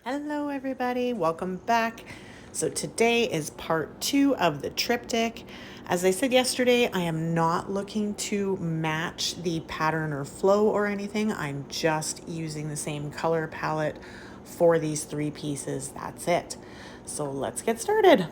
Hello everybody, welcome back. So today is part 2 of the triptych. As I said yesterday, I am not looking to match the pattern or flow or anything. I'm just using the same color palette for these 3 pieces. That's it. So let's get started.